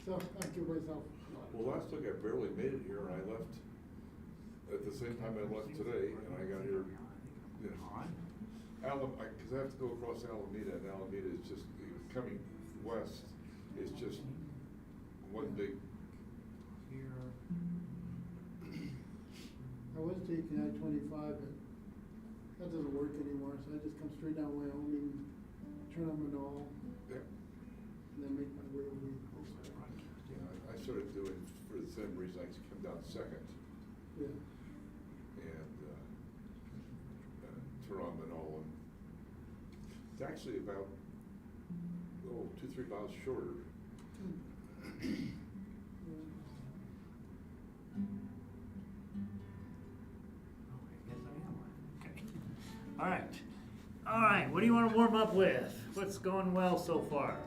So I give myself. Well, last week I barely made it here, and I left at the same time I left today, and I got here, you know, because I have to go across Alameda, and Alameda is just, coming west, is just one big. I was taking I-25, but that doesn't work anymore, so I just come straight down Wyoming, turn on Manal, Yeah. and then make my way over the coast. Yeah, I started doing, for the same reason, I come down second, Yeah. and turn on Manal, and it's actually about, 2-3 miles shorter. All right, what do you want to warm up with? What's going well so far?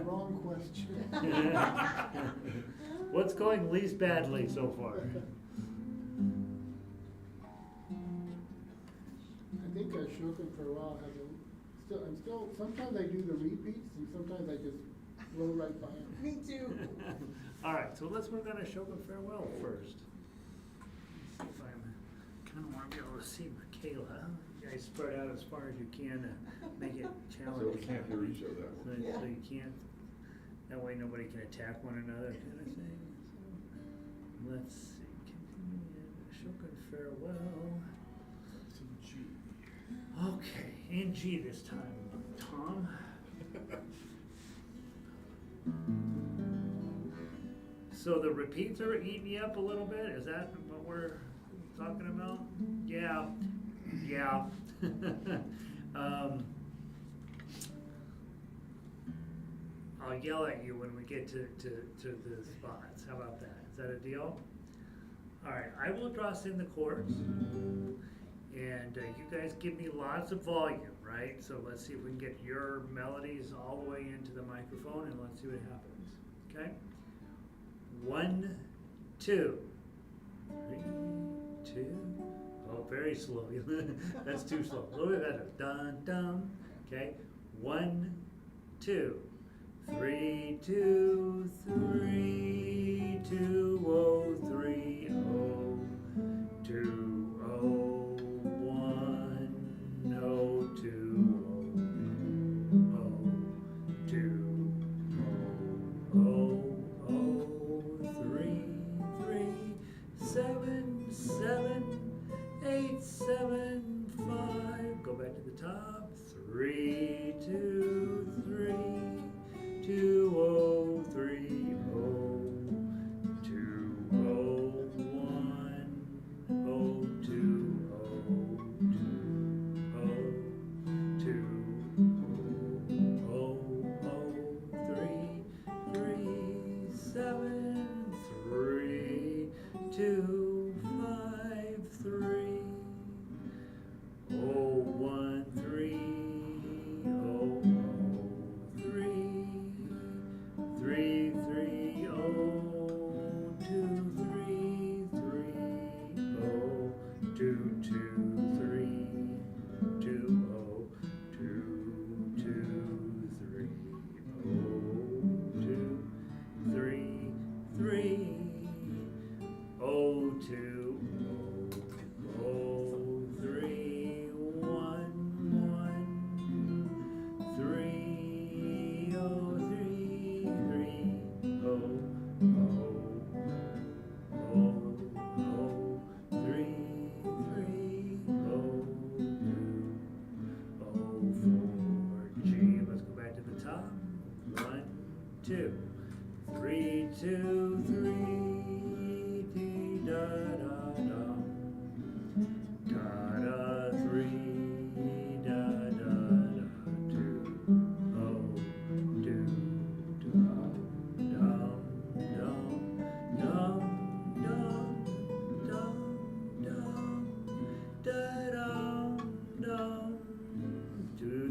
Wrong question. What's going least badly so far? I think Shokin for a while I'm still, sometimes I do the repeats and sometimes I just roll right by them. Me too. All right, so let's work on a Shokin farewell first. Let's see if I'm kind of want to be able to see Michaela. You guys spread out as far as you can to make it challenging. So we can't hear each other. So you can't, that way nobody can attack one another kind of thing. So let's see, continue, Shokin farewell. Okay, in G this time, Tom. So the repeats are eating you up a little bit? Is that what we're talking about? Yeah. I'll yell at you when we get to the spots. How about that? Is that a deal? All right, I will draw us in the chords. And you guys give me lots of volume, right? So let's see if we can get your melodies all the way into the microphone, and let's see what happens. Okay? 1, 2, 3, 2. Oh, very slow. That's too slow. A little bit better. Dun dun. Okay? 1, 2, 3, 2, 3, 2, 0, 3, 0, 2, 0. 2, 0, 2, 0, 3, 3, 7, 7, 8, 7, 5. Go back to the top. 3, 2, 3, 2, 0, 3, 0, 2, 0, 1, 0, 2.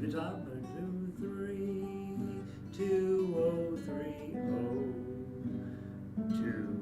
Top, 2, 3, 2, 0, 3, 0, 2.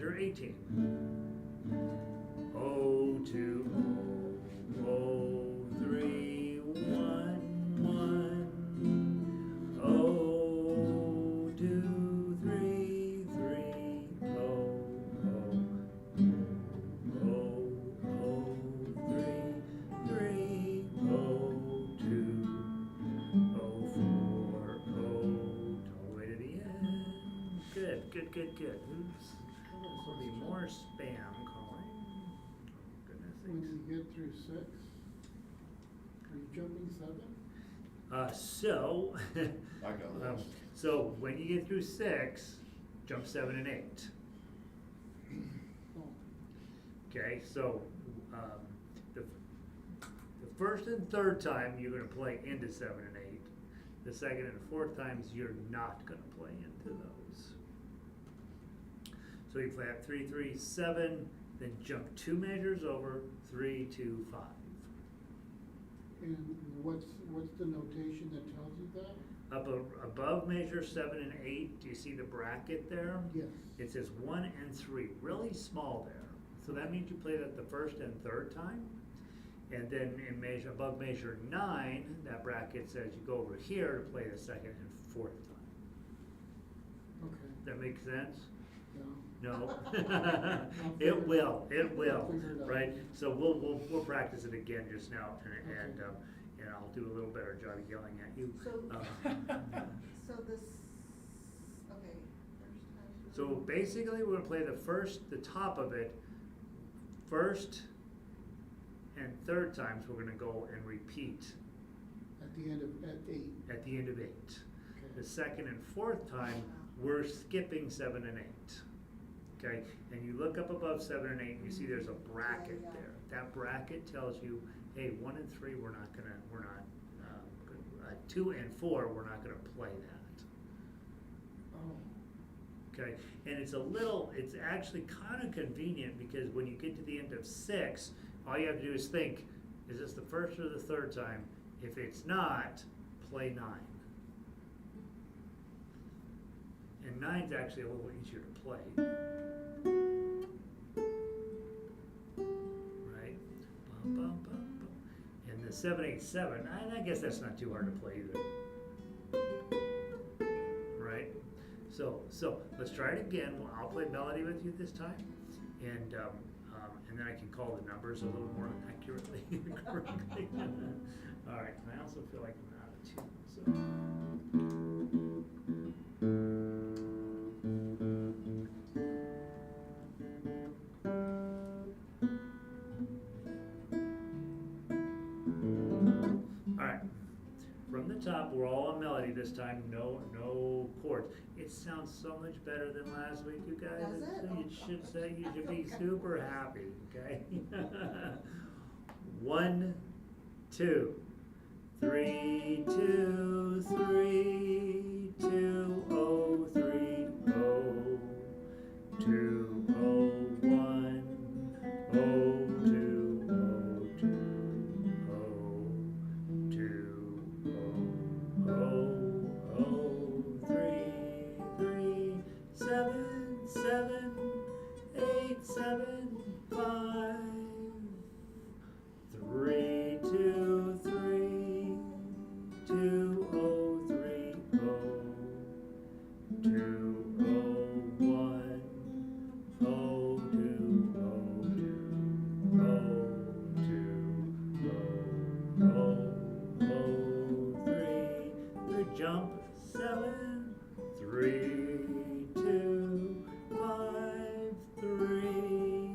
measure 18. 0, 2, 0, 3, 1, 1. 0, 2, 3, 3, 0, 0, 0, 3, 3, 0, 2, 0, 4, 0, all the way to the end. Good, good, good, good. Oops. There'll be more spam calling. Goodness When sakes. you get through 6, are you jumping 7? I got lost. So when you get through 6, jump 7 and 8. Oh, Okay, so the first and third time you're going to play into 7 and 8. The second and fourth times you're not going to play into those. So you play at 3, 3, 7, then jump 2 measures over 3, 2, 5. and what's the notation that tells you that? Above measure 7 and 8, do you see the bracket there? Yes. It says 1 and 3, really small there. So that means you play that the first and third time. And then in measure, above measure 9, that bracket says you go over here to play the second and fourth time. Okay. That make sense? No. No? figure It will, it will, I'll figure it out. right? So we'll practice it again just now, and Okay. and I'll do a little better job of yelling at you. So, Uh, so this, okay, first time. So basically, we're gonna play the top of it, first and third times we're gonna go and repeat At the end of, at 8. at the end of 8. Okay. The second and fourth time, we're skipping 7 and 8. Okay, and you look up above 7 and 8, and you see there's a bracket Yeah. there. That bracket tells you, hey, 1 and 3, we're not, 2 and 4, we're not gonna play that. Oh, Okay, and it's actually kind of convenient, because when you get to the end of 6, all you have to do is think, is this the first or the third time? If it's not, play 9. And 9's actually a little easier to play. Right? Bum, bum, bum, bum. And the 7/8/7, I guess that's not too hard to play either. Right? So let's try it again. Well, I'll play melody with you this time, and then I can call the numbers a little more accurately and correctly. All right, and I also feel like I'm out of tune, so. All right, from the top, we're all on melody this time, no chords. It sounds so much better than last week, you guys. Does it? So you Oh, should say, you should be okay. super happy, okay? 1, 2, 3, 2, 3, 2, 0, 3, 0, 2, 0, 1, 0, 2, 0, 2, 0, 2, 0, 3, 3, 7, 7, 8, 7, 5, 3, 2, 3, 2, 0, 3, 0, 2, 0, 1, 0, 2, 0, 2, 0, 2, 0, 0, 3. Good jump. 7, 3, 2, 5, 3,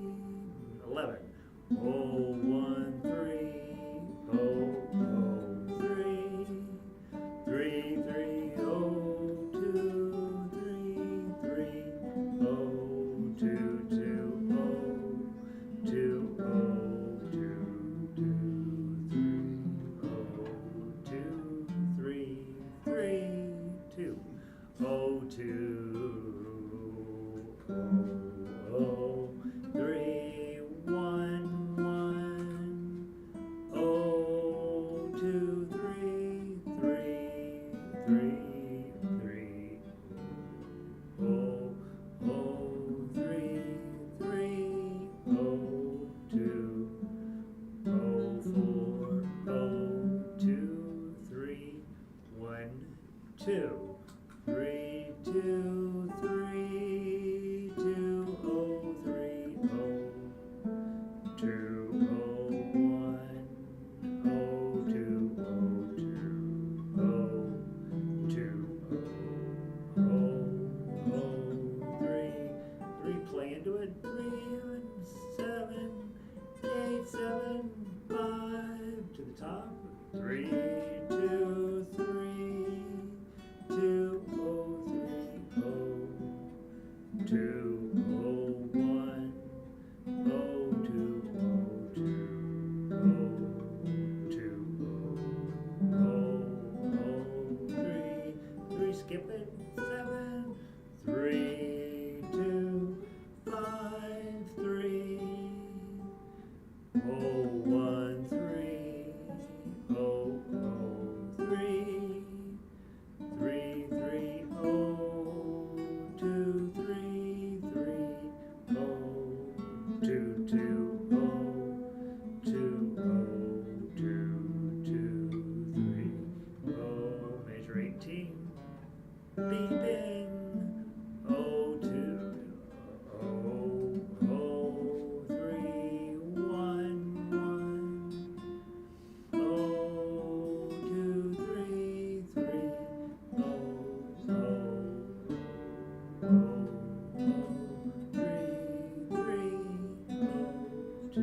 top. 3, 2, 3, 2, 0, 3, 0, 2, 0, 1, 0, 2, 0, 2, 0, 2, 0, 0, 3, 3, skip it, 7, 3, 2, 5, 3, 0, 1, 3, 0, 0, 3, 3, 3, 0, 2, 3, 3, 0, 2, 2, 0, 2, 0, 2, 2, 3, 0, major 18, beeping, 0, 2, 0, 0, 3, 1, 1, 0, 2, 3, 3, 0, 0, 0, 3, 3, 0, 2,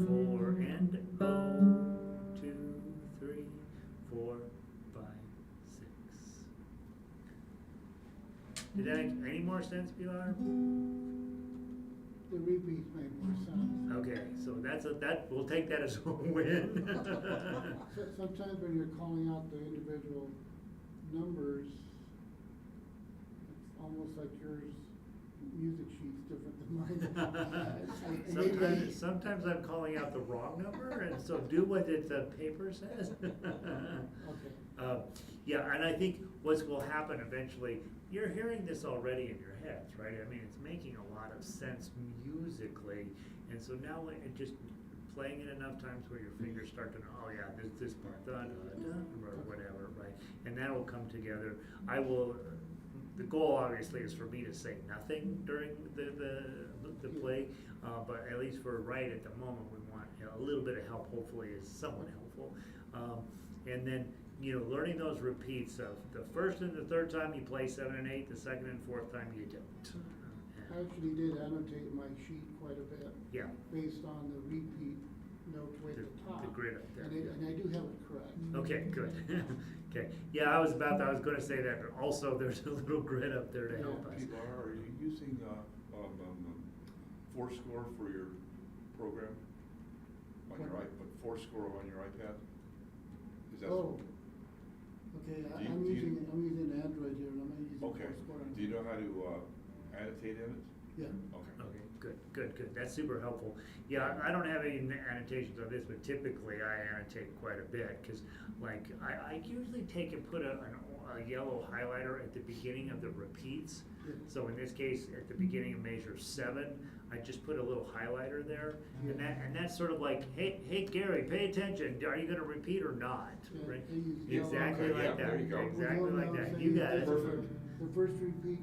4, and 2, 3, 4, 5, 6. Did that make any more sense, Pilar? The repeats make more sense. Okay, so we'll take that as a win. Sometimes when you're calling out the individual numbers, it's almost like yours, music sheet's different than mine. Sometimes I'm calling out the wrong number, and so do what the paper says. Okay. Yeah, and I think what will happen eventually, you're hearing this already in your heads, right? I mean, it's making a lot of sense musically, and so now it just playing it enough times where your fingers start to know, oh yeah, this part, da, da, da, or whatever, right? And that'll come together. The goal obviously is for me to say nothing during the play, but at least for right at the moment, we want a little bit of help. Hopefully, is somewhat helpful, and then learning those repeats of the first and the third time you play 7 and 8, the second and fourth time you don't. I actually did annotate my sheet quite a bit. Yeah. Based on the repeat notes way at the top. The grid up there. And I do have it correct. Okay, good. Okay, yeah, I was going to say that, but also there's a little grid up there to help us. Pilar, are you using Fourscore for your program on your iPad? Fourscore on your iPad? Is that Oh. Okay, I'm using Android here, and I'm using Okay. Foursquare on- Do you know how to annotate in it? Yeah. Okay. Okay, good. That's super helpful. Yeah, I don't have any annotations on this, but typically I annotate quite a bit, because like, I usually take and put a yellow highlighter at the beginning of the repeats. Yeah. So in this case, at the beginning of measure 7, I just put a little highlighter there, and that's sort of like, hey Gary, pay attention, are you gonna repeat or not? Yeah, Right? I use yellow. Exactly Okay, yeah, like that, there you go. exactly like that, Say you got it. Perfect. The first repeat,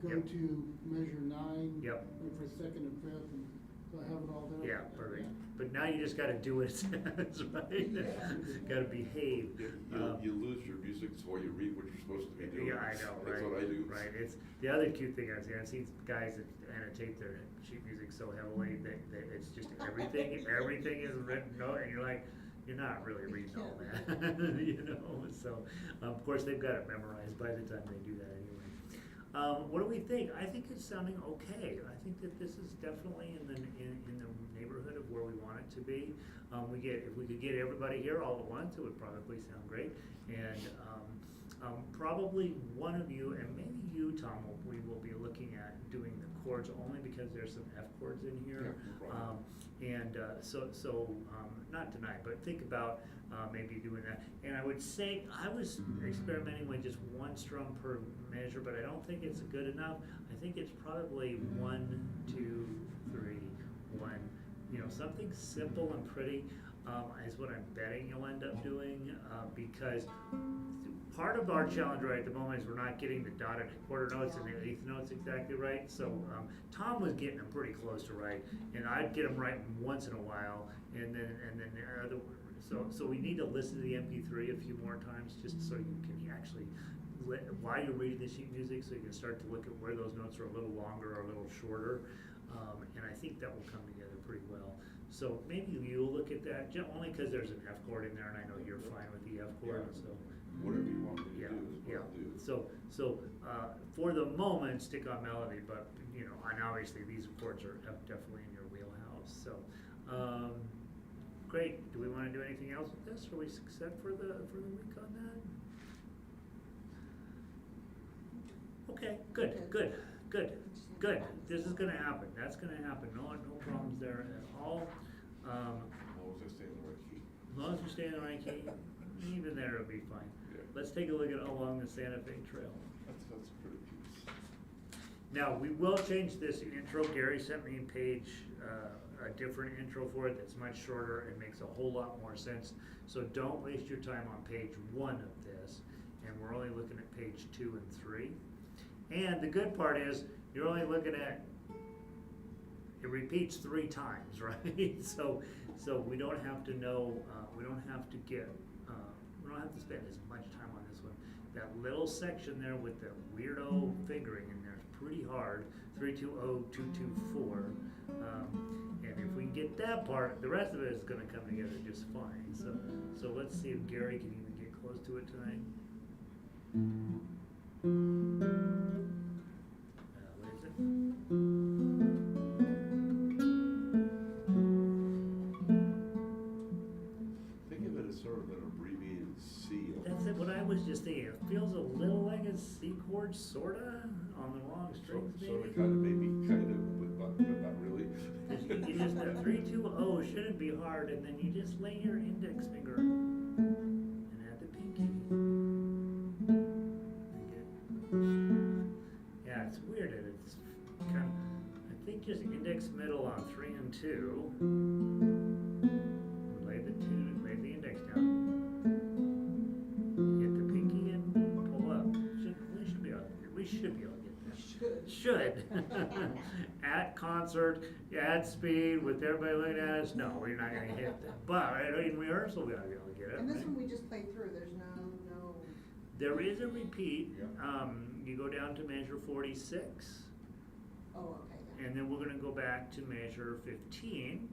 go Yep. to measure 9. Yep. And for second and fifth, and so I have it all there. Yeah, perfect. But now you just gotta do what it says, right? Yeah. Gotta behave. You lose your music while you read what you're supposed to be doing. Yeah, I know, right? That's what I do. Right, it's, the other cute thing I've seen guys that annotate their sheet music so heavily that it's just everything is written out, and you're like, you're not really reading all that, so, of course, they've got it memorized by the time they do that anyway. What do we think? I think it's sounding okay. I think that this is definitely in the neighborhood of where we want it to be. If we could get everybody here all at once, it would probably sound great. And probably one of you, and maybe you, Tom, we will be looking at doing the chords only because there's some F chords in here. Yeah, no problem. So not tonight, but think about maybe doing that. And I would say, I was experimenting with just one strum per measure, but I don't think it's good enough. I think it's probably 1, 2, 3, 1. Something simple and pretty is what I'm betting you'll end up doing, because part of our challenge right at the moment is we're not getting the dotted quarter notes and the eighth notes exactly right. So Tom was getting them pretty close to right, and I'd get them right once in a while, and then the other. So we need to listen to the MP3 a few more times just so you can actually, while you're reading the sheet music, so you can start to look at where those notes are a little longer or a little shorter, and I think that will come together pretty well. So maybe you'll look at that, only because there's an F chord in there, and I know you're fine with the F chord, Yeah. so. Whatever you want me to Yeah, do is what yeah. I'll do. So, for the moment, stick on melody, but, you know, and obviously these chords are definitely in your wheelhouse, so. Great, do we wanna do anything else with this? Are we set for the week on that? Okay, good. This is gonna happen, that's gonna happen, no problems there at all. As long as I stay in the right key. As long as you stay in the right key, even there it'll be fine. Yeah. Let's take a look at along the Santa Fe Trail. That's a pretty piece. Now, we will change this intro. Gary sent me a different intro for it that's much shorter and makes a whole lot more sense. So don't waste your time on page 1 of this, and we're only looking at page 2 and 3. And the good part is, you're only looking at, it repeats 3 times, right? So we don't have to know, we don't have to spend as much time on this one. That little section there with the weirdo fingering in there is pretty hard, 3-2-0-2-2-4. And if we can get that part, the rest of it is gonna come together just fine. So let's see if Gary can even get close to it tonight. What is it? Think of it as sort of an abbreviated C. That's it, what I was just thinking. It feels a little like a C chord, sorta, on the wrong strings Sort maybe. of, kind of, but not really. You just, that 3-2-0 shouldn't be hard, and then you just lay your index finger and add the pinky. Yeah, it's weird that it's kind of, I think just index middle on 3 and 2. Lay the index down. Hit the pinky and pull up. We should be able to get that. Should. At concert, at speed, with everybody looking at us, no, we're not gonna hit that. But in rehearsal, we ought to be able to get it. And this right? one we just played through, there's no. There is a repeat. Yeah. You go down to measure 46, Oh, okay, yeah. and then we're gonna go back to measure 15.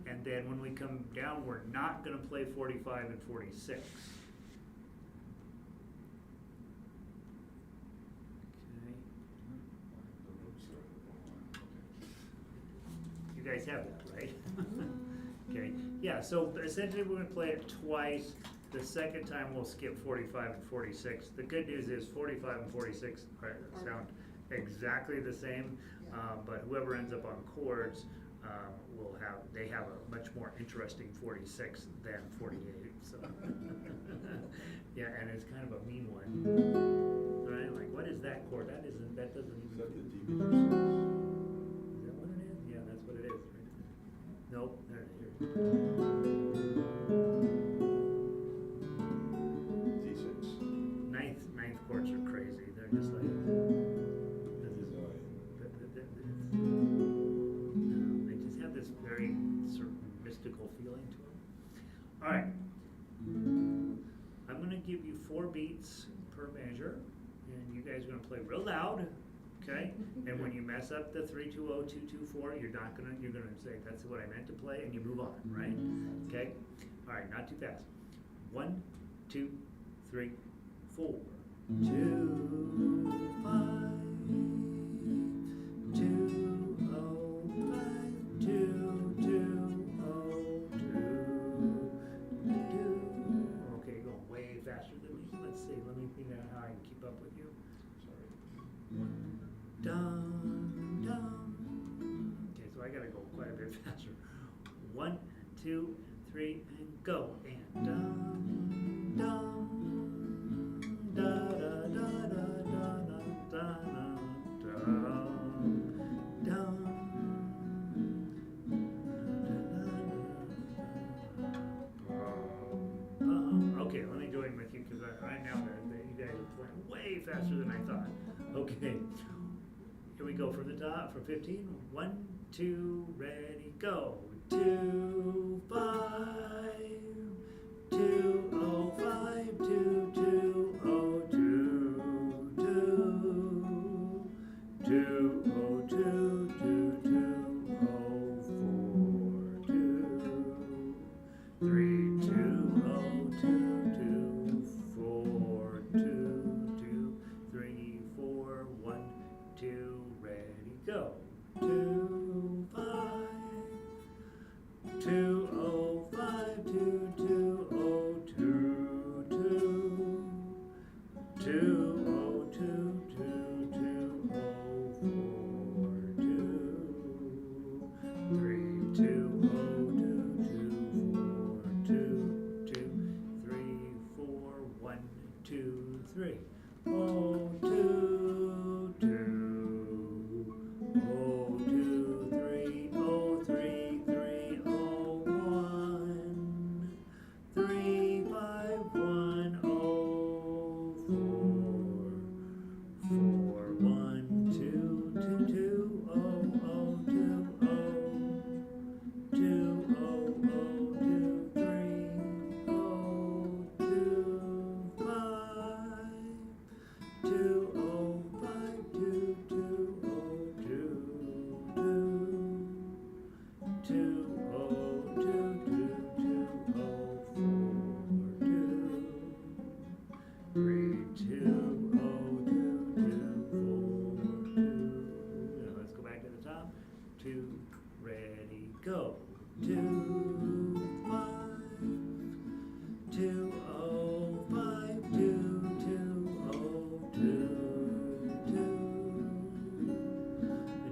And then when we come down, we're not gonna play 45 and 46. You guys have that, right? Okay, yeah, so essentially we're gonna play it twice. The second time we'll skip 45 and 46. The good news is 45 and 46 sound exactly the same, but whoever ends up on chords they have a much more interesting 46 than 48, so. Yeah, and it's kind of a mean one, right? Like, what is that chord? That doesn't even. Is that the D Is major? that what it is? Yeah, that's what it is, right there. Nope, there it is. D6. Ninth chords are crazy. They're just like. They just have this very certain mystical feeling to them. All right. I'm gonna give you 4 beats per measure, and you guys are gonna play real loud, okay? And when you mess up the 3-2-0-2-2-4, you're gonna say, that's what I meant to play, and you move on, right? Okay? All right, not too fast. 1, 2, 3, 4. 2, 5, 2, 0, 5, 2, 2, 0, 2, 2. Okay, going way faster than me. Let's see, let me figure out how I can keep up with you. Sorry. Dum, dum. Okay, so I gotta go quite a bit faster. 1, 2, 3, and go. And dum, dum, da da da da da da da dum, dum. Okay, let me join with you because right now you guys are playing way faster than I thought. Okay, here we go from the top for 15. 1, 2, ready, go. 2, 5, 2, 0, 5, 2, 2, 0, 2, 2, 2, 0, 2, 2, 2, 0, 4. 205, 2202, 202220242. Now let's go back to the top. 2, ready, go. 205, 205, 2202,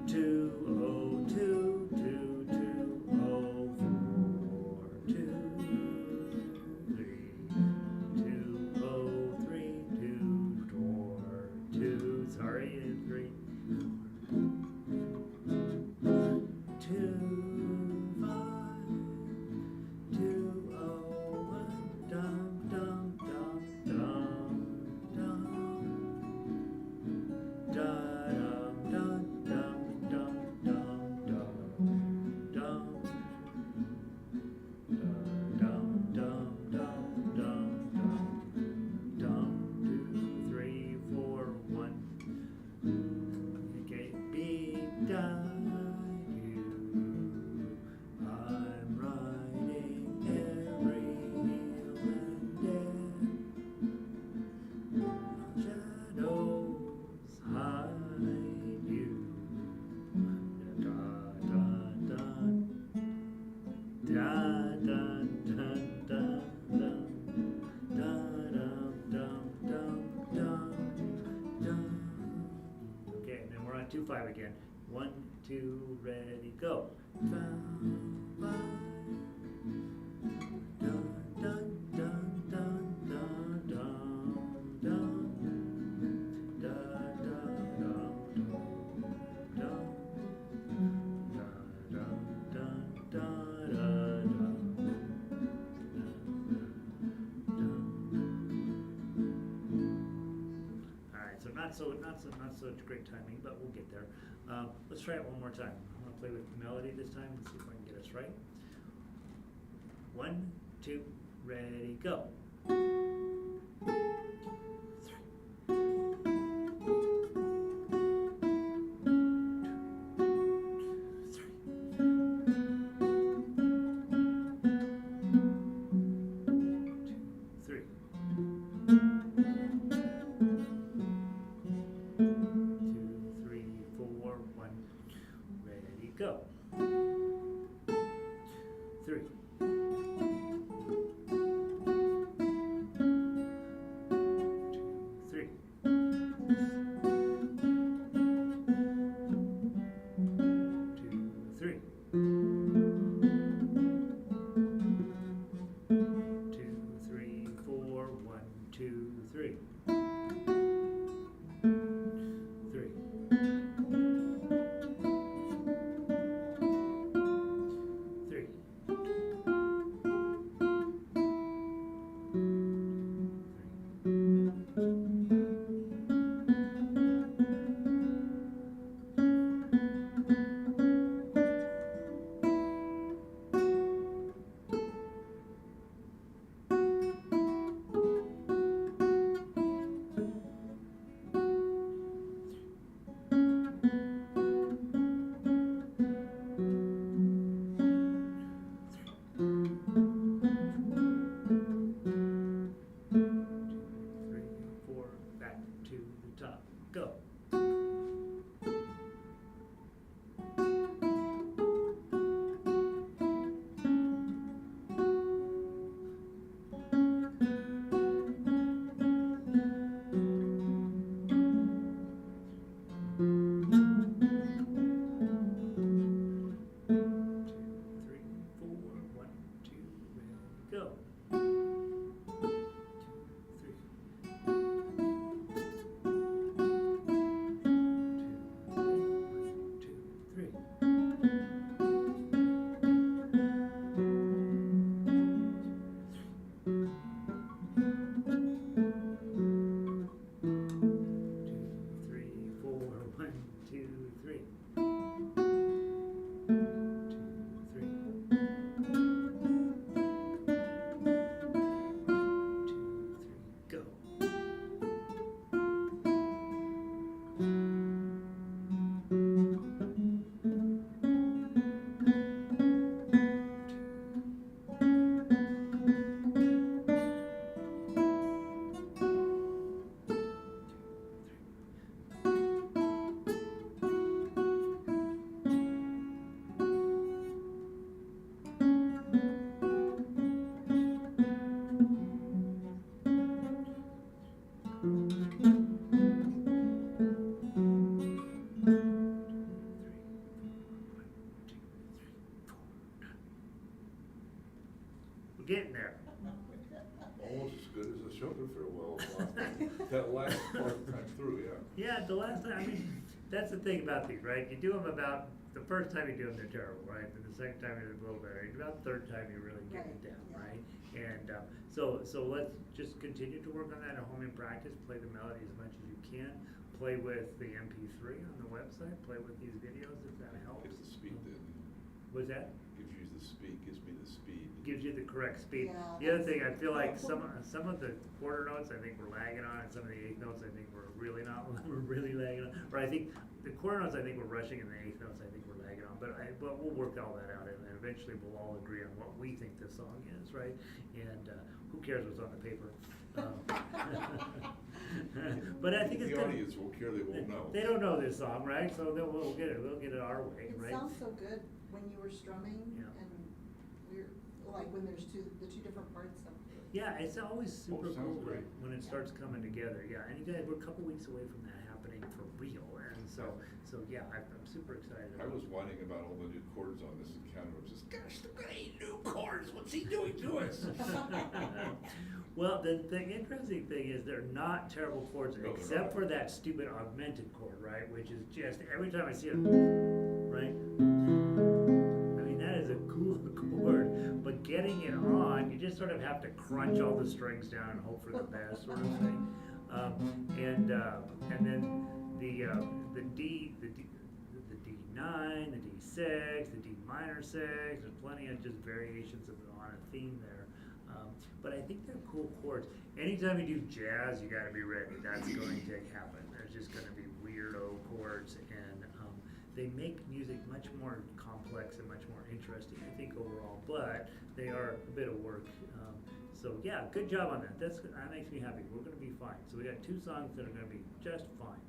202, 2204, 203, 2, sorry, 3, 2, 5, 201, dum dum dum dum dum, da dum dum dum dum dum dum dum dum dum dum dum 2, 3, 4, 1. Okay, big time. I'm riding every hill and shadows hide you. Da da da da da da da da da dum dum dum dum. Okay, and then we're on 2-5 again. 1, 2, ready, go. 5, 5. Dun dun dun dun dun dun dun. Da da dum dum dum. Da dun dun da da dum. All right, so not so great timing, but we'll get there. Let's try it one more time. I'm gonna play with the melody this time and see if I can get us right. 1, 2, ready, go. 3. 2, 3, 4, 1, ready, go. 3. 2, 3. 2, 3. 2, 3, 4, 1, 2, 3. 3. 3. 4, back to the top, go. 2, 3, 4, 1, 2, ready, go. 2, 3. getting there. Almost as good as a Chopin farewell. That last part time through, yeah. Yeah, the last time, I mean, that's the thing about these, right? You do them about, the first time you do them, they're terrible, right? And the second time you're a little better. About the third time, you really get it Right, down, yeah. right? And so let's just continue to work on that at home in practice. Play the melody as much as you can. Play with the MP3 on the website. Play with these videos if that helps. Gives the speed then. What's that? Gives you the speed, gives me the speed. Gives you the correct speed. Yeah, The other thing, I feel like that's- some of the quarter notes, I think we're lagging on, and some of the eighth notes, I think we're really not, we're really lagging on. Or I think the quarter notes, I think we're rushing, and the eighth notes, I think we're lagging on. But we'll work all that out, and then eventually we'll all agree on what we think the song is, right? And who cares what's on the paper? But I think it's The good. audience will care, they won't know. They don't know this song, right? So then we'll get it our way, It right? sounds so good when you were strumming Yeah. and we're, like when there's the two different parts of. Yeah, it's always super sounds cool great. when it starts coming together, yeah, and you guys, we're a couple weeks away from that happening for real, and so yeah, I'm super excited. I was whining about all the new chords on this encounter. I was just, gosh, look at 8 new chords. What's he doing to us? Well, the interesting thing is they're not terrible chords, No, they're except not. for that stupid augmented chord, right, which is just, every time I see it, right? I mean, that is a cool chord, but getting it on, you just sort of have to crunch all the strings down and hope for the best, sort of thing. And then the D9, the D6, the D minor 6, there's plenty of just variations on a theme there. But I think they're cool chords. Anytime you do jazz, you gotta be ready, that's going to happen. There's just gonna be weirdo chords, and they make music much more complex and much more interesting, I think, overall, but they are a bit of work. So yeah, good job on that. That makes me happy. We're gonna be fine. So we got 2 songs that are gonna be just fine.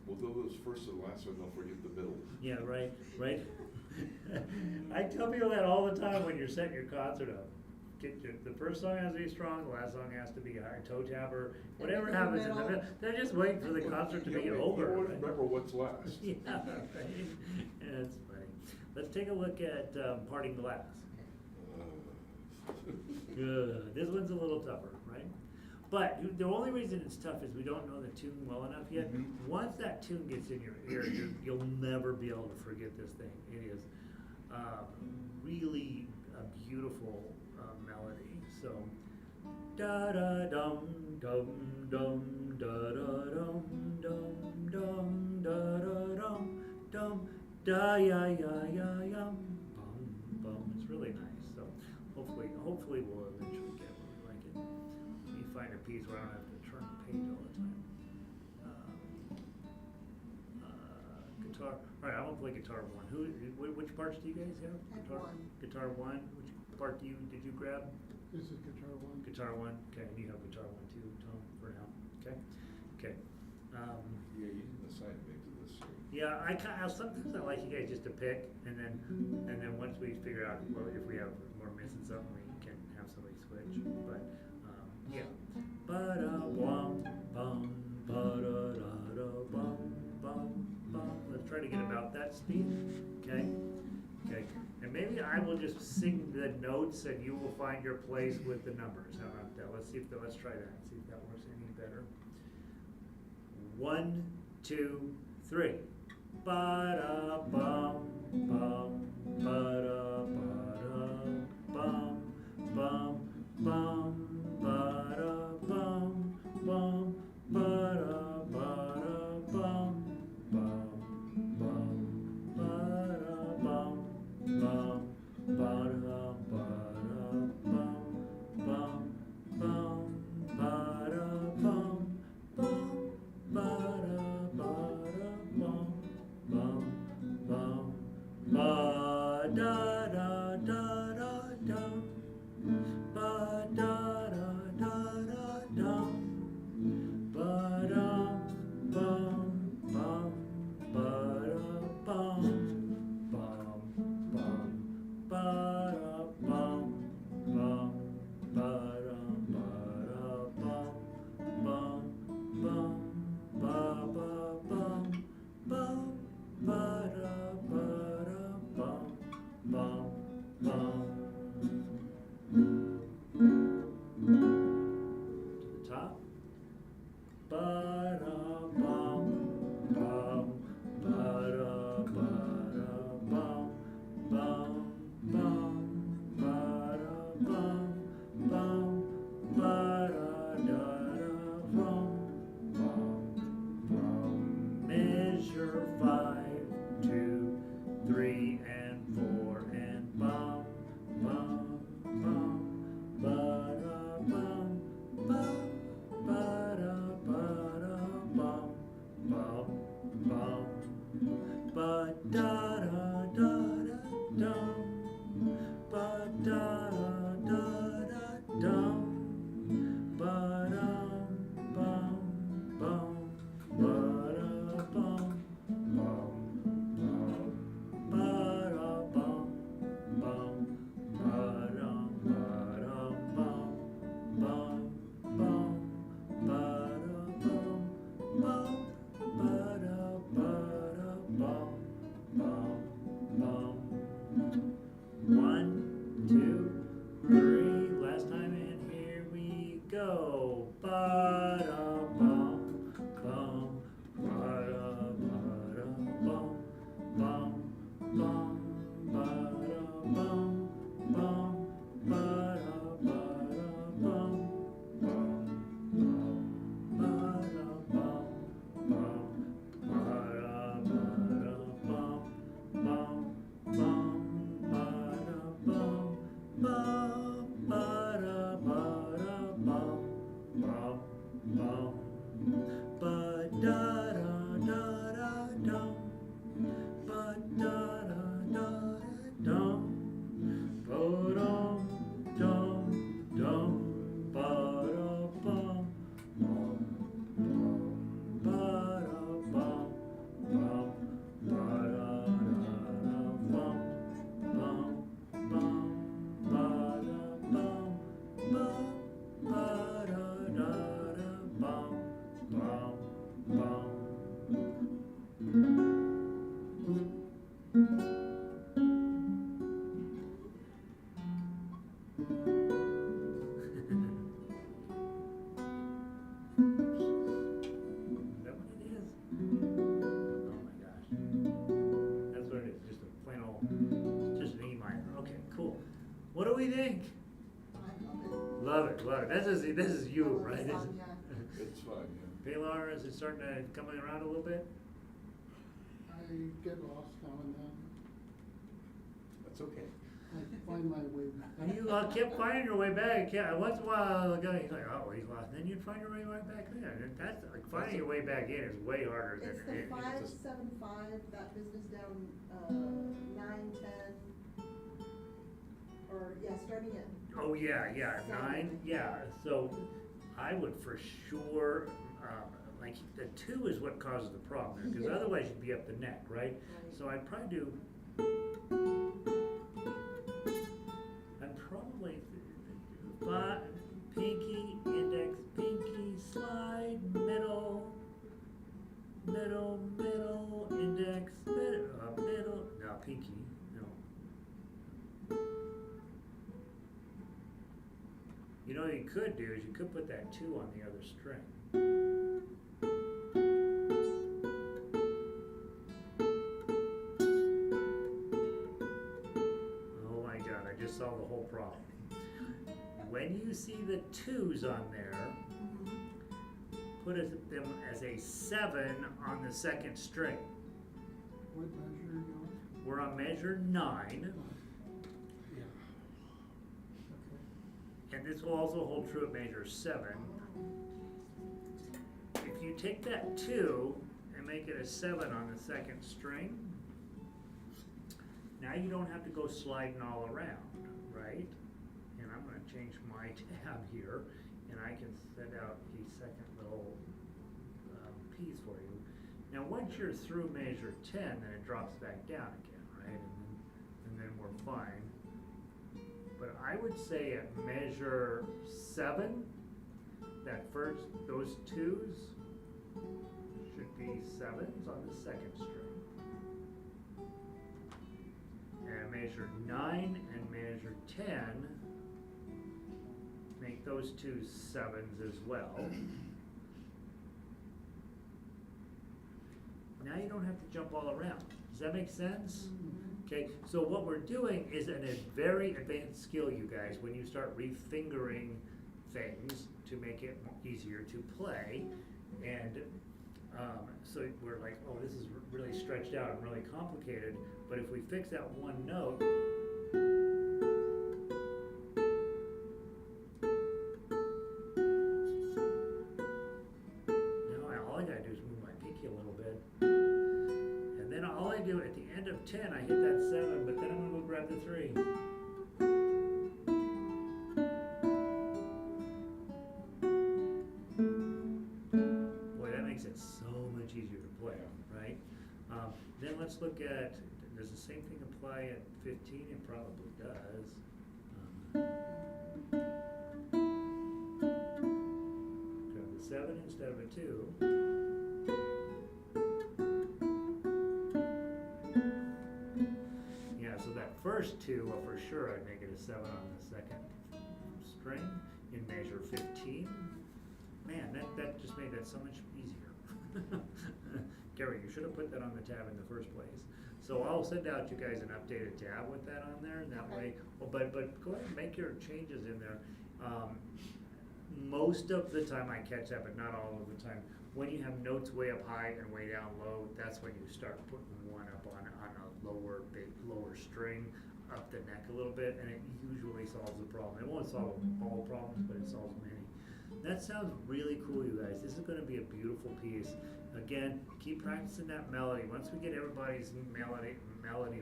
We'll do those first and last one, don't forget the middle. Yeah, right. I tell people that all the time when you're setting your concert up. The first song has to be strong, the last song has to be high, toe tapper, whatever And in the happens in the middle. middle. They're just waiting for the concert to be over. You won't right? remember what's last. Yeah, right. Yeah, that's funny. Let's take a look at Parting Glass. This one's a little tougher, right? But the only reason it's tough is we don't know the tune well enough yet. Mhm. Once that tune gets in your ear, you'll never be able to forget this thing. It is really a beautiful melody. So, da da dum dum dum da da dum dum dum da da dum dum da ya ya ya yum bum bum. It's really nice. So hopefully we'll eventually get one like it. Let me find a piece where I don't have to turn the page all the time. Guitar. All right, I want to play guitar 1. Which parts do you guys have? I have Guitar 1. Guitar 1. Which part did you grab? This is guitar 1. Guitar 1. Okay, and you have guitar 1 too, Tom, for now. Okay. Yeah, you didn't assign me to this. Yeah, sometimes I like you guys just to pick, and then once we figure out, well, if we we're missing something, we can have somebody switch. But yeah. Ba da bum bum ba da da da bum bum bum. Let's try to get about that speed. Okay. And maybe I will just sing the notes, and you will find your place with the numbers. How about that? Let's try that. See if that works any better. 1, 2, 3. Ba da bum bum ba da bum bum bum ba da bum bum ba da bum bum bum ba da bum bum ba da bum bum bum ba da bum bum ba da bum bum bum ba da da da da dum ba da ba da da da da dum, ba da da da da dum, ba dum bum bum, ba da bum bum bum, ba da bum bum, ba dum bum bum bum, ba da bum bum, ba da bum bum bum. 1, 2, 3, last time, and here we go. Ba da bum bum, ba da bum bum bum, ba da bum bum, ba da bum bum, ba da bum bum, ba da bum bum bum, ba da bum bum, ba da bum bum bum, ba da da da da dum, ba da da da da dum, ba dum dum dum, ba da bum bum bum, ba da bum bum, ba da da bum bum bum, ba da bum bum, ba da da bum bum bum. Is that what it is? Oh my gosh. That's what it is, just a plain old, just an E minor. Okay, cool. What do we think? I love Love it, love it. This is it. you, I love right? the This song, is- yeah. It's fine, yeah. Paylor, is it starting to coming around a little bit? I get lost now and then. That's okay. I find my way back. And you kept finding your way back. Yeah, once in a while, the guy, he's like, oh, he's lost. Then you'd find your way right back there. And that's like finding your way back in is way harder than It's the it. 575, that business down, 9, 10, or, yeah, starting at. Oh, yeah, yeah, 9, yeah. So I would for sure, like, the 2 is what causes the problem there, because Yeah. otherwise you'd be up the neck, right? Right. So I'd probably do, pinky, index, pinky, slide, middle, middle, middle, index, middle, no, pinky, no. You know what you could do is you could put that 2 on the other string. Oh my God, I just solved the whole problem. When you see the 2s on there, put them as a 7 on the second string. What measure are you on? We're on measure 9, Yeah. Okay. and this will also hold true at measure 7. If you take that 2 and make it a 7 on the second string, now you don't have to go sliding all around, right? And I'm going to change my tab here, and I can set out a second little piece for you. Now, once you're through measure 10, then it drops back down again, right? And then we're fine. But I would say at measure 7, those 2s should be 7s on the second string. And measure 9 and measure 10, make those 2 7s as well. Now you don't have to jump all around. Does that make sense? Okay, so what we're doing is a very advanced skill, you guys, when you start refingering things to make it easier to play. And so we're like, oh, this is really stretched out and really complicated. But if we fix that one note, now all I gotta do is move my pinky a little bit. And then all I do at the end of 10, I hit that 7, but then I'm gonna go grab the 3. Boy, that makes it so much easier to play, right? Then let's look at, does the same thing apply at 15? It probably does. Grab the 7 instead of a 2. Yeah, so that first 2, well, for sure I'd make it a 7 on the second string in measure 15. Man, that just made that so much easier. Gary, you should have put that on the tab in the first place. So I'll send out you guys an updated tab with that on there, and that way, well, but go ahead and make your changes in there. Most of the time I catch that, but not all of the time. When you have notes way up high and way down low, that's when you start putting one up on a lower string up the neck a little bit, and it usually solves the problem. It won't solve all problems, but it solves many. That sounds really cool, you guys. This is going to be a beautiful piece. Again, keep practicing that melody. Once we get everybody's melody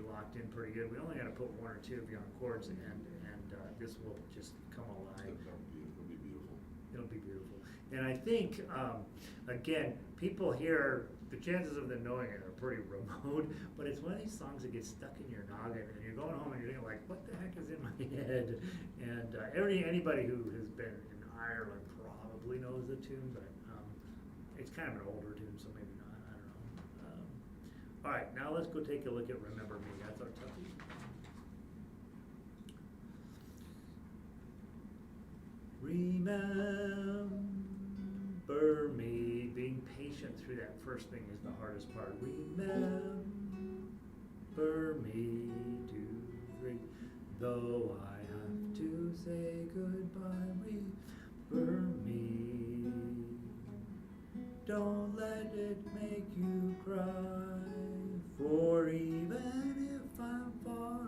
locked in pretty good, we only got to put 1 or 2 of you on chords, and this will just come alive. It'll be beautiful. It'll be beautiful. And I think, again, people here, the chances of them knowing it are pretty remote, but it's one of these songs that gets stuck in your noggin, and you're going home and you're thinking, like, what the heck is in my head? And anybody who has been in Ireland probably knows the tune, but it's kind of an older tune, so maybe not. I don't know. All right, now let's go take a look at Remember Me. That's our toughie. Remember me. Being patient through that first thing is the hardest part. Remember me, 2, 3. Though I have to say goodbye, remember me. Don't let it make you cry, for even if I'm far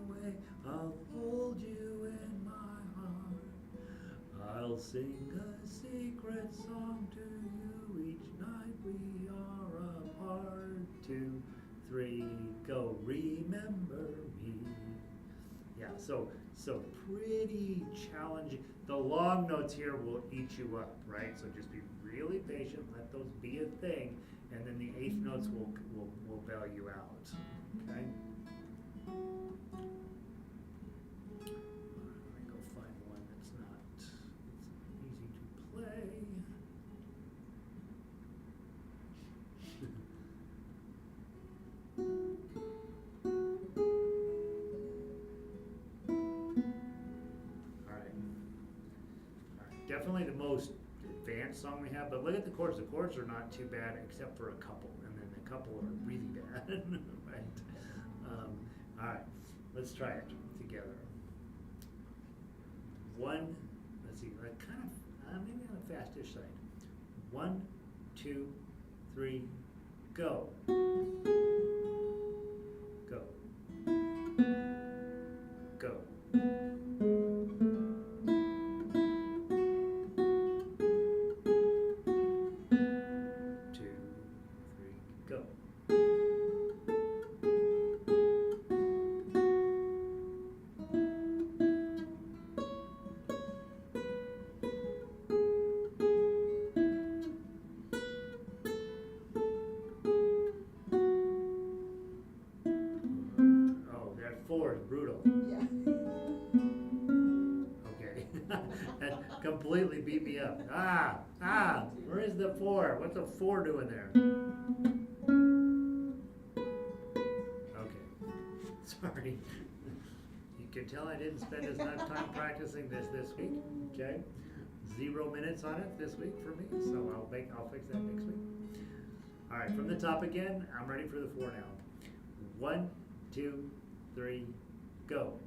away, I'll hold you in my heart. I'll sing a secret song to you each night we are apart. 2, 3, go, remember me. Yeah, so pretty challenging. The long notes here will eat you up, right? So just be really patient, let those be a thing, and then the 8th notes will bail you out, okay? Let me go find one that's not easy to play. Definitely the most advanced song we have, but look at the chords. The chords are not too bad except for a couple, and then a couple are really bad, right? All right, let's try it together. One, let's see, like kind of, maybe on the fastish side. 1, 2, 3, go. Go. Go. 2, 3, go. Oh, that 4 is brutal. Yeah. Okay. That completely beat me up. Where is the 4? What's a 4 doing there? Okay. Sorry. You can tell I didn't spend as much time practicing this week, okay? 0 minutes on it this week for me, so I'll fix that next week. All right, from the top again, I'm ready for the 4 now. 1, 2, 3, go.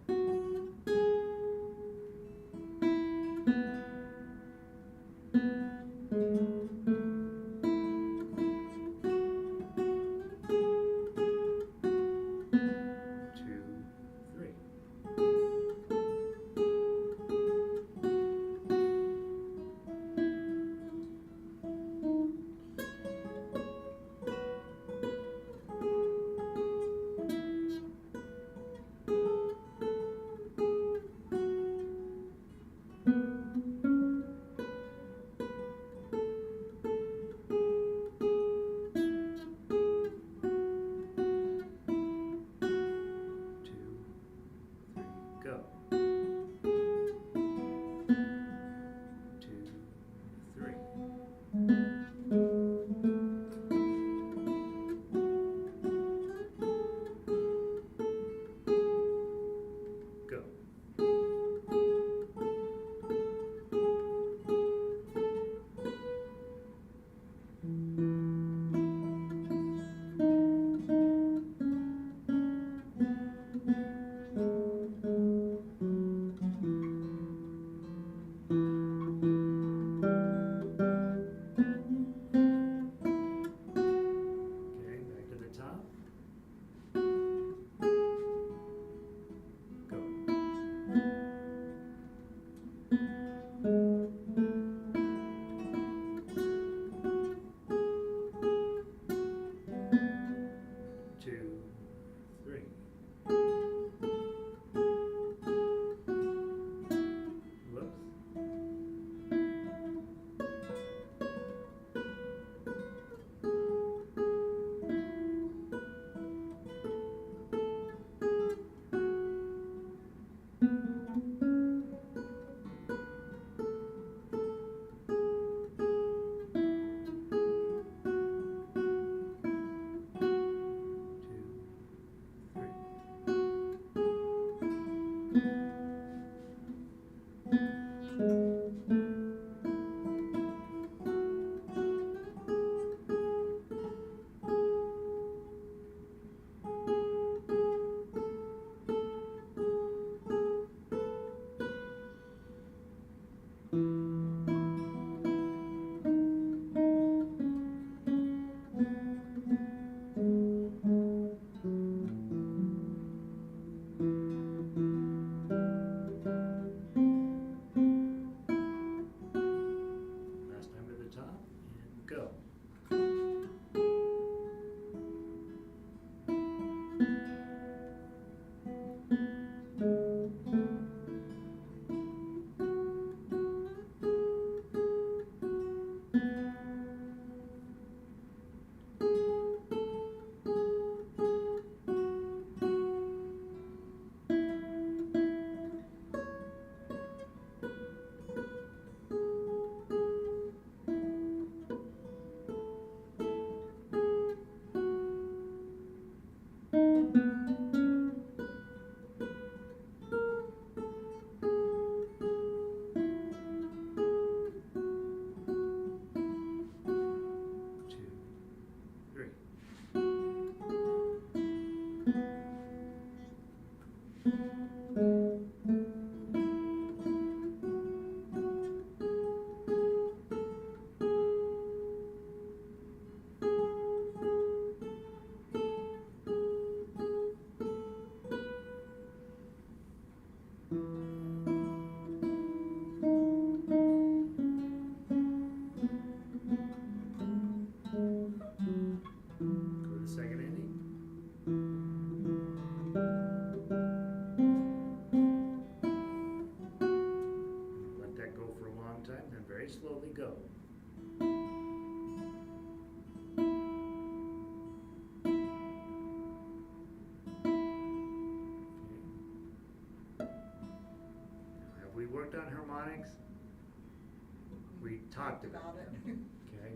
talked about it. Okay,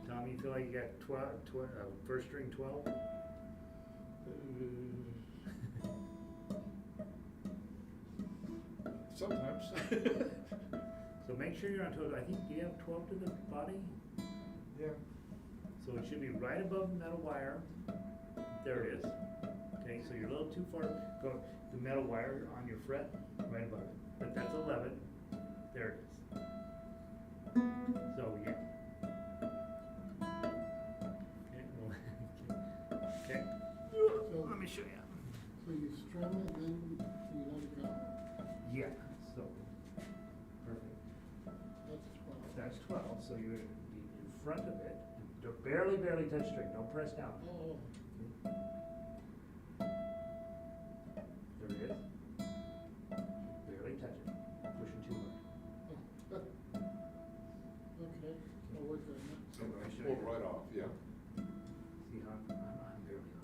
Tom, you feel like you got 12, first string 12? Sometimes. So make sure you're on 12. I think you have 12 to the body. Yeah. So it should be right above the metal wire. There it is. Okay, so you're a little too far. Go the metal wire on your fret, right above it. But that's 11. There it is. So yeah. Okay. Well, okay. So- Let me show you. So you strum it, then you let it go? Yeah. So perfect. That's 12. That's 12. So you're in front of it. Barely touch string. Don't press down. Oh, There it is. Barely touch it. Pushing too hard. okay, I'll work on that. So I pull it right off, yeah. See how I'm there we go.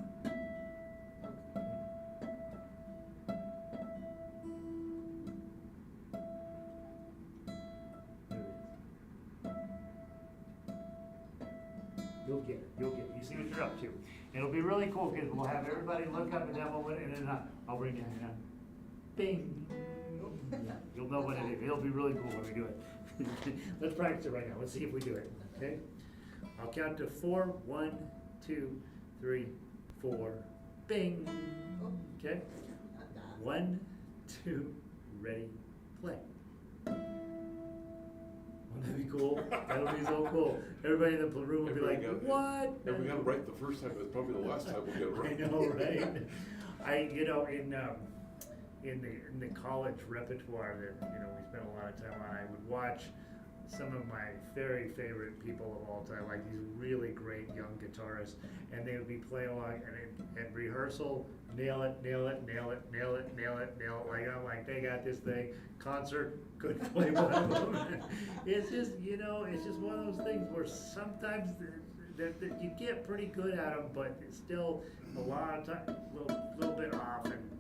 There it is. You'll get it. You'll get it. You see what you're up to. It'll be really cool because we'll have everybody look up and demo it, and then I'll bring it down. Bing. Yeah, you'll know what it is. It'll be really cool when we do it. Let's practice it right now. Let's see if we do it. Okay? I'll count to 4. 1, 2, 3, 4. Bing. Okay? 1, 2, ready, play. Wouldn't that be cool? That'll be so cool. Everybody in the room will be like, what? If we got it right the first time, it's probably the last time we'll get it right. I know, right? In the college repertoire that, we spent a lot of time on, I would watch some of my very favorite people of all time, like these really great young guitarists, and they would be playing along, and at rehearsal, nail it, nail it, nail it, nail it, nail it, nail it. Like I'm like, they got this thing. Concert, couldn't play one of them. It's just, it's just one of those things where sometimes that you get pretty good at them, but it's still a lot of time, little bit off, and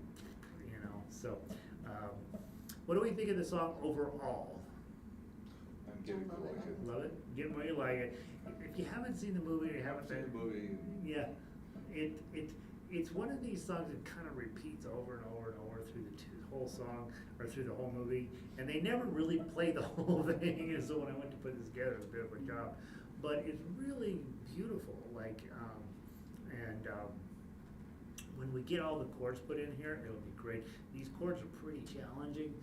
so. What do we think of the song overall? I'm getting to like it. Love it? Get where you like it. If you haven't seen the movie, or you haven't Seen the movie. Yeah, it's one of these songs that kind of repeats over and over and over through the whole song or through the whole movie, and they never really play the whole thing. And so when I went to put this together, it was a bit of a job, but it's really beautiful. When we get all the chords put in here, it'll be great. These chords are pretty challenging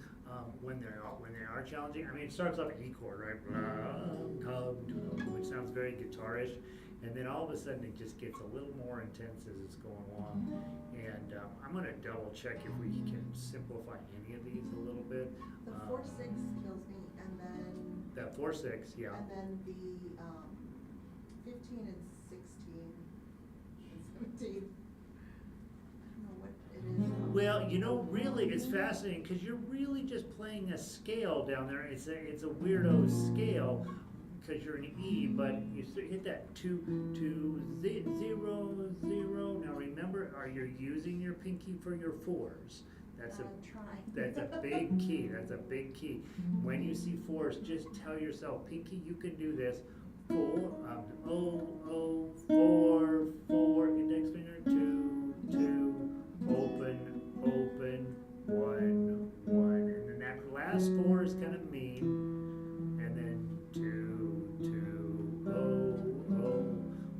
when they are challenging. I mean, it starts off an E chord, right? Which sounds very guitarish, and then all of a sudden it just gets a little more intense as it's going along. And I'm going to double check if we can simplify any of these a little bit. The 4/6 kills me, and then. That 4/6, yeah. And then the 15 and 16 and 17. Well, really, it's fascinating because you're really just playing a scale down there. It's a weirdo scale because you're an E, but you hit that 2 0 0. Now remember, you're using your pinky for your 4s. That's a big key. That's a big key. When you see 4s, just tell yourself, pinky, you can do this. 4, 4, 4, index finger, 2, 2. Open, 1, 1, and then that last 4 is kind of mean, and then 2, 2,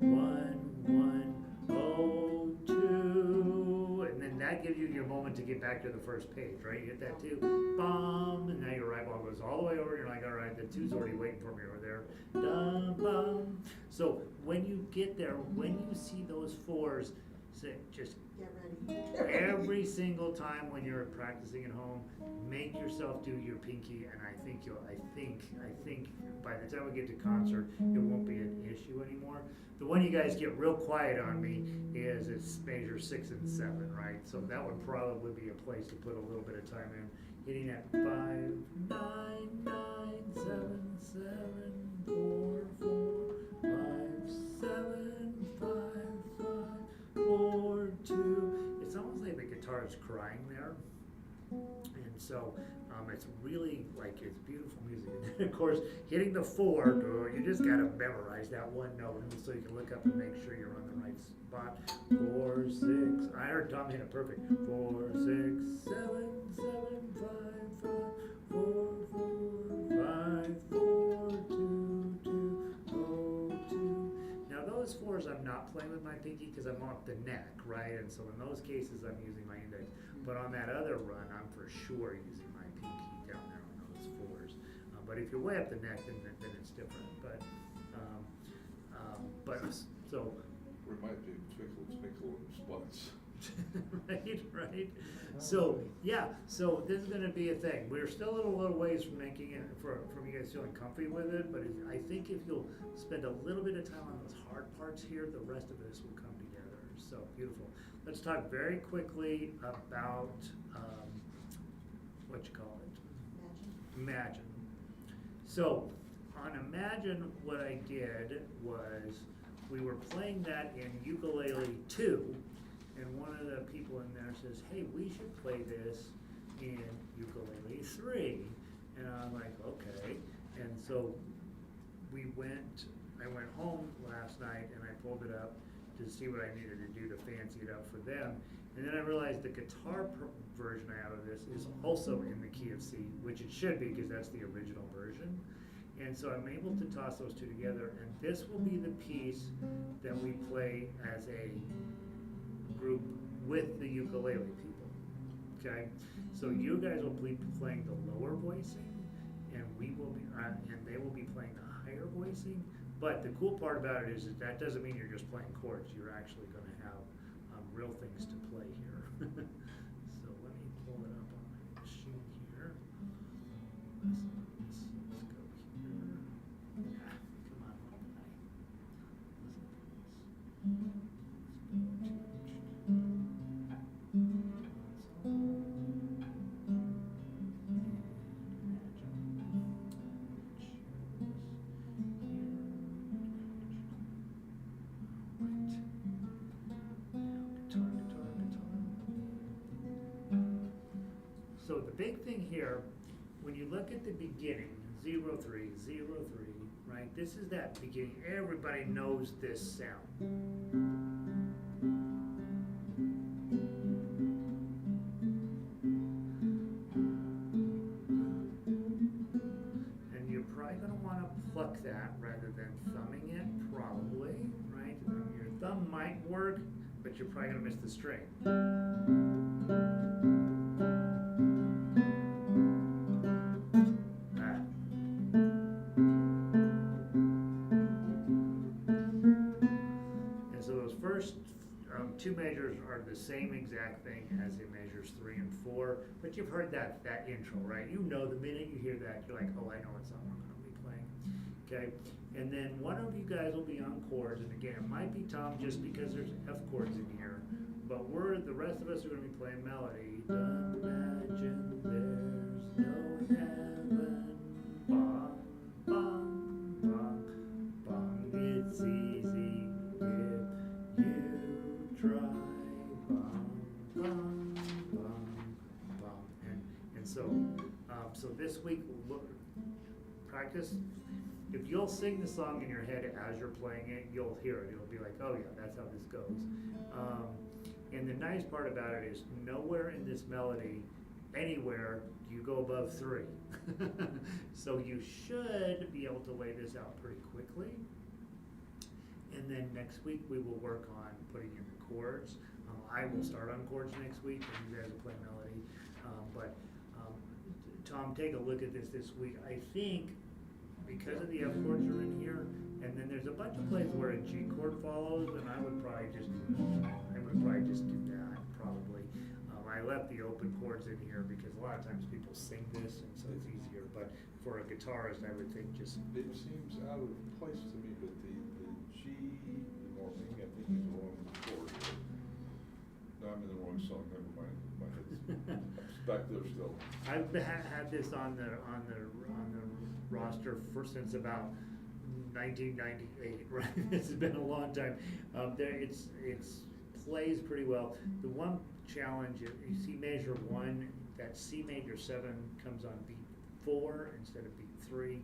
1, 1, 2, and then that gives you your moment to get back to the first page, right? You hit that 2, bum, and now your right ball goes all the way over. You're like, all right, the 2's already waiting for me over there. Dum, bum. So when you get there, when you see those 4s, just get ready. Every single time when you're practicing at home, make yourself do your pinky, and I think by the time we get to concert, it won't be an issue anymore. The one you guys get real quiet on me is it's measure 6 and 7, right? So that would probably be a place to put a little bit of time in, hitting at 5, 9, 9, 7, 7, 4, 4, 5, 7, 5, 5. 4, 2. It's almost like the guitar is crying there. And so, it's really like, it's beautiful music. And then, of course, hitting the 4, you just gotta memorize that one note, and so you can look up and make sure you're on the right spot. 4, 6, I heard Tom hit it perfect. 4, 6, 7, 7, 5, 5, 4, 4, 5, 4, 2, 2, 0, 2. Now those 4s I'm not playing with my pinky because I'm off the neck, right? And so in those cases I'm using my index. But on that other run, I'm for sure using my pinky down there on those 4s. But if you're way up the neck, then it's different. But so. Reminds me of Twinkle Twinkle in Spots. right. So yeah, so this is going to be a thing. We're still a little ways from making it from you guys feeling comfy with it, but I think if you'll spend a little bit of time on those hard parts here, the rest of this will come together. So beautiful. Let's talk very quickly about what you call it. Imagine. So on Imagine, what I did was we were playing that in Ukulele 2. And one of the people in there says, hey, we should play this in Ukulele 3. And I'm like, okay. And so I went home last night and I pulled it up to see what I needed to do to fancy it up for them. And then I realized the guitar version out of this is also in the key of C, which it should be because that's the original version. And so I'm able to toss those two together, and this will be the piece that we play as a group with the ukulele people, okay? So you guys will be playing the lower voicing, and we will be, and they will be playing the higher voicing. But the cool part about it is that doesn't mean you're just playing chords. You're actually going to have real things to play here. So let me pull it up on my machine here. Let's go here. Come on, why don't I listen to this? So the big thing here, when you look at the beginning, 0, 3, 0, 3, right? This is that beginning. Everybody knows this sound. And you're probably going to want to pluck that rather than thumbing it, probably, right? Your thumb might work, but you're probably going to miss the string. Two measures are the same exact thing as in measures 3 and 4, but you've heard that intro, right? You know, the minute you hear that, you're like, oh, I know what song I'm going to be playing, okay? And then one of you guys will be on chords, and again, it might be Tom just because there's F chords in here, but the rest of us are going to be playing melody. Imagine there's no heaven, bong, bong, bong, bong, it's easy if you try, bum, bum, bum, bum. And so this week, practice. If you'll sing the song in your head as you're playing it, you'll hear it. It'll be like, oh yeah, that's how this goes. And the nice part about it is nowhere in this melody, anywhere, do you go above 3. So you should be able to lay this out pretty quickly. And then next week we will work on putting in the chords. I will start on chords next week, and you guys will play melody. But Tom, take a look at this week. I think because of the F chords are in here, and then there's a bunch of places where a G chord follows, and I would probably just do that. Probably. I left the open chords in here because a lot of times people sing this, and so it's easier. But for a guitarist, I would think just. It seems out of place to me, but the G morphing, I think is the wrong chord. No, I'm in the wrong song. Never mind. My head's back there still. I've had this on the roster since about 1998. Right, it's been a long time. It's plays pretty well. The one challenge, you see measure 1 that C major 7 comes on beat 4 instead of beat 3.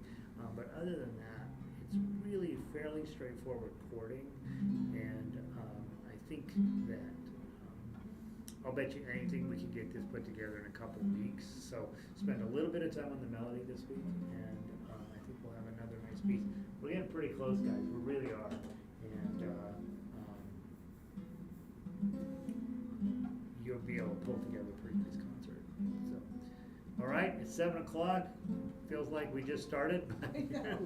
But other than that, it's really fairly straightforward chording, and I think that I'll bet you anything we can get this put together in a couple of weeks. So spend a little bit of time on the melody this week, and I think we'll have another nice piece. We're getting pretty close, guys. We really are. And you'll be able to pull together a pretty nice concert. So, all right, it's 7 o'clock. Feels like we just started. I know.